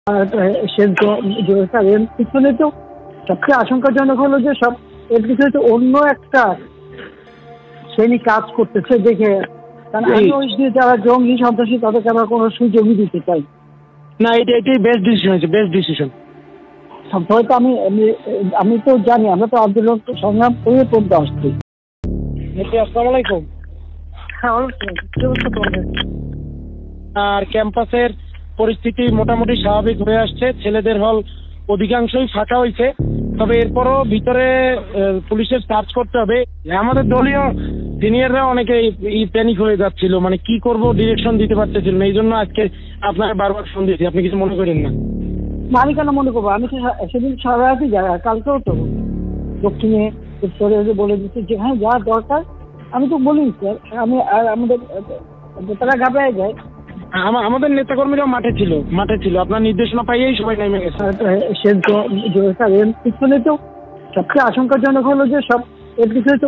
এর পিছনে তো সবচেয়ে আশঙ্কাজনক হলো যে এর পিছনে তো অন্য একটা শ্রেণী কাজ করতেছে দেখে, কারণ আমি ওই যে যারা জঙ্গি সন্ত্রাসী তাদেরকে আমরা কোনো সুযোগই দিতে চাই না। এটাই বেস্ট ডিসিশন হয়েছে, বেস্ট ডিসিশন। হয়তো আমি তো জানি, আমরা তো আন্দোলন সংগ্রাম করে পড়তে আসছি। আসসালামু আলাইকুম। হ্যাঁ, আর ক্যাম্পাসের পরিস্থিতি মোটামুটি স্বাভাবিক হয়ে আসছে, ছেলেদের হল অধিকাংশই ফাঁকা হয়েছে, তবে এরপরও ভিতরে পুলিশের সার্চ করতে হবে। আমাদের দলীয় সিনিয়ররা অনেকে প্যানিক হয়ে যাচ্ছিল, মানে কি করব ডিরেকশন দিতে পারতেছিল না। এই জন্য আজকে আপনাকে বারবার ফোন দিয়েছি, আপনি কিছু মনে করেন না। আমি কেন মনে করবো? আমি তো সেদিন সারা রাতই যাই, কালকেও তো দক্ষিণে উত্তরে বলে দিচ্ছি যে হ্যাঁ যা দরকার। আমি তো বলি স্যার, আমি আর আমাদের তারা ঘাবড়ায় যায়। আমাদের নেতাকর্মীরাও মাঠে ছিল, আপনার নির্দেশনা পাইয়েই সবাই নেমে গেছে। এর পিছনে তো সবচেয়ে আশঙ্কাজনক হলো যে এর পিছনে তো